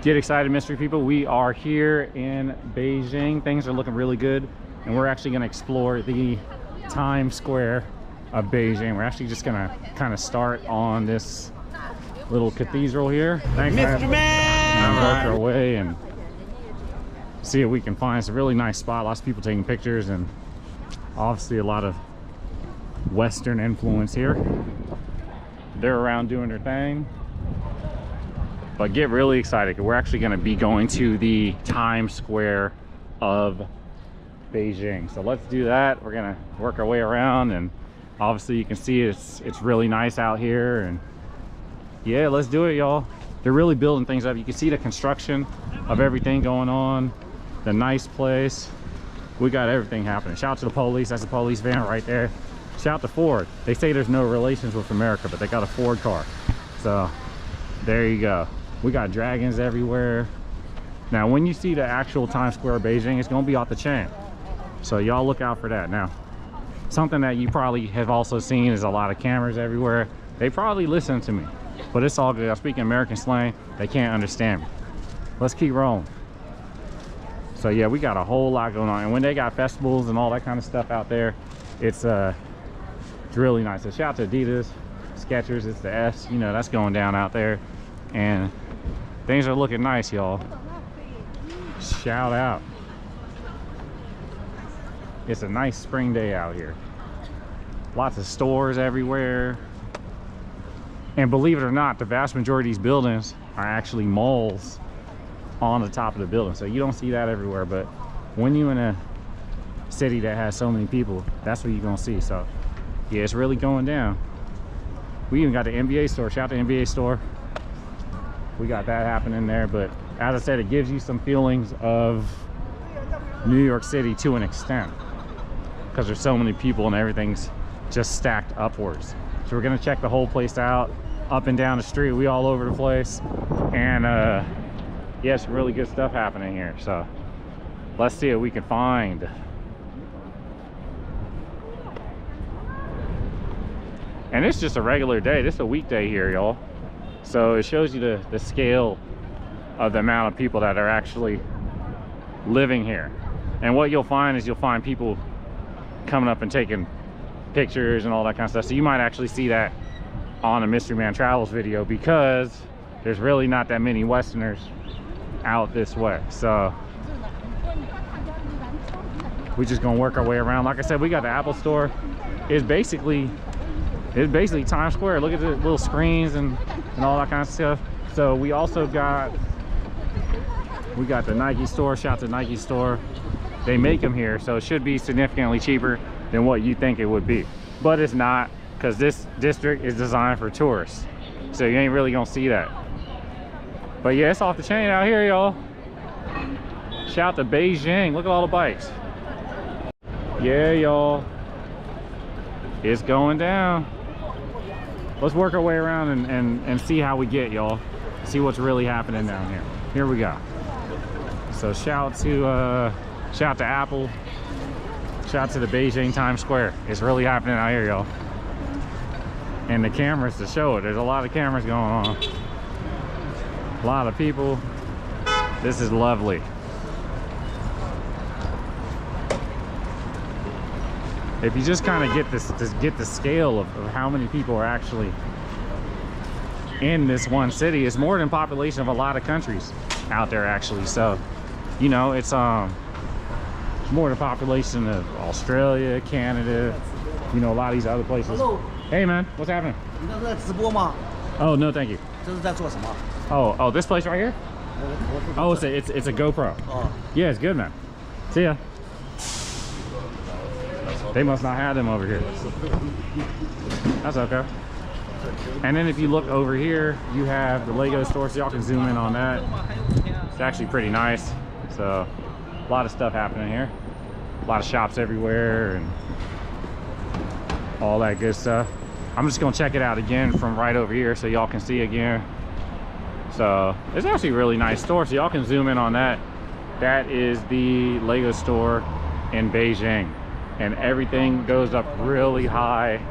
Get excited, mystery people. We are here in Beijing. Things are looking really good, and we're actually going to explore the Times Square of Beijing. We're actually just going to kind of start on this little cathedral here. Thanks, Mr. Man. Work our way and see what we can find. It's a really nice spot. Lots of people taking pictures, and obviously a lot of Western influence here. They're around doing their thing. But get really excited, because we're actually going to be going to the Times Square of Beijing. So let's do that. We're going to work our way around, and obviously you can see it's really nice out here. And yeah, let's do it, y'all. They're really building things up. You can see the construction of everything going on. The nice place. We got everything happening. Shout out to the police. That's a police van right there. Shout out to Ford. They say there's no relations with America, but they got a Ford car. So there you go. We got dragons everywhere. Now when you see the actual Times Square of Beijing, it's gonna be off the chain. So y'all look out for that. Now, something that you probably have also seen is a lot of cameras everywhere. They probably listen to me, but it's all good. I'm speaking American slang. They can't understand me. Let's keep rolling. So yeah, we got a whole lot going on. And when they got festivals and all that kind of stuff out there, it's really nice. So shout out to Adidas, Skechers, it's the S, you know, that's going down out there. And things are looking nice, y'all. Shout out. It's a nice spring day out here. Lots of stores everywhere. And believe it or not, the vast majority of these buildings are actually malls on the top of the building. So you don't see that everywhere, but when you're in a city that has so many people, that's what you're gonna see. So yeah, it's really going down. We even got the NBA store. Shout out to the NBA store. We got that happening there. But as I said, it gives you some feelings of New York City to an extent, because there's so many people and everything's just stacked upwards. So we're gonna check the whole place out, up and down the street. We all over the place. And yeah, some really good stuff happening here. So let's see what we can find. And it's just a regular day. This is a weekday here, y'all. So it shows you the scale of the amount of people that are actually living here. And what you'll find is you'll find people coming up and taking pictures and all that kind of stuff. So you might actually see that on a Mystery Man Travels video, because there's really not that many Westerners out this way. So we're just gonna work our way around. Like I said, we got the Apple store. It's basically Times Square. Look at the little screens and all that kind of stuff. So we also got the Nike store. Shout out to the Nike store. They make them here, so it should be significantly cheaper than what you think it would be, but it's not, because this district is designed for tourists, so you ain't really gonna see that. But yeah, it's off the chain out here, y'all. Shout out to Beijing. Look at all the bikes. Yeah, y'all, it's going down. Let's work our way around and see how we get, y'all. See what's really happening down here. Here we go. So shout out to Apple. Shout out to the Beijing Times Square. It's really happening out here, y'all. And the cameras to show it. There's a lot of cameras going on. A lot of people. This is lovely. If you just kind of get the scale of how many people are actually in this one city, it's more than population of a lot of countries out there actually. So, you know, it's more than population of Australia, Canada, you know, a lot of these other places. Hello. Hey man, what's happening? Oh no, thank you. Oh, this place right here? Oh, it's a GoPro. Yeah, it's good, man. See ya. They must not have them over here. That's okay. And then if you look over here, you have the Lego store, so y'all can zoom in on that. It's actually pretty nice. So a lot of stuff happening here. A lot of shops everywhere and all that good stuff. I'm just gonna check it out again from right over here so y'all can see again. So it's actually a really nice store, so y'all can zoom in on that. That is the Lego store in Beijing, and everything goes up really high.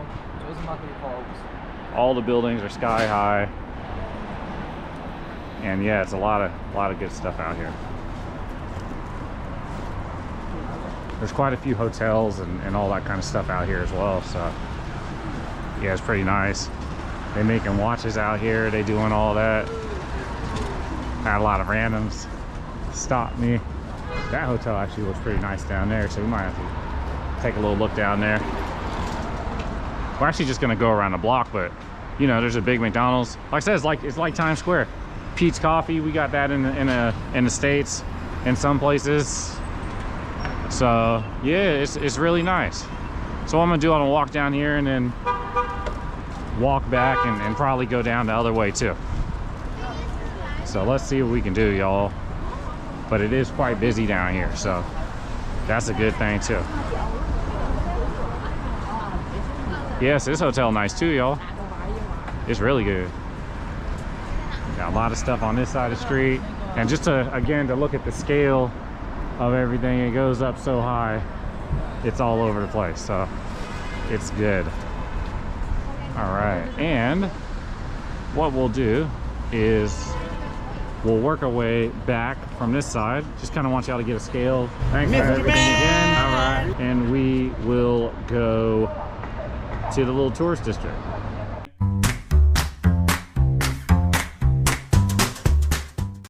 All the buildings are sky high, And yeah, it's a lot of good stuff out here. There's quite a few hotels and all that kind of stuff out here as well. So yeah, it's pretty nice. They making watches out here. They doing all that. Had a lot of randoms stop me. That hotel actually looks pretty nice down there, so we might have to take a little look down there. We're actually just gonna go around the block, but you know, there's a big McDonald's. Like I said, it's like Times Square. Pete's Coffee, we got that in the States, in some places. So yeah, it's really nice. So what I'm gonna do, I'm gonna walk down here and then walk back and probably go down the other way too. So let's see what we can do, y'all. But it is quite busy down here, so that's a good thing too. Yes, this hotel nice too, y'all. It's really good. Got a lot of stuff on this side of the street. And just again to look at the scale of everything, it goes up so high. It's all over the place, so it's good. All right, and what we'll do is we'll work our way back from this side. Just kind of want y'all to get a scale. Thanks for everything again. All right, and we will go to the little tourist district.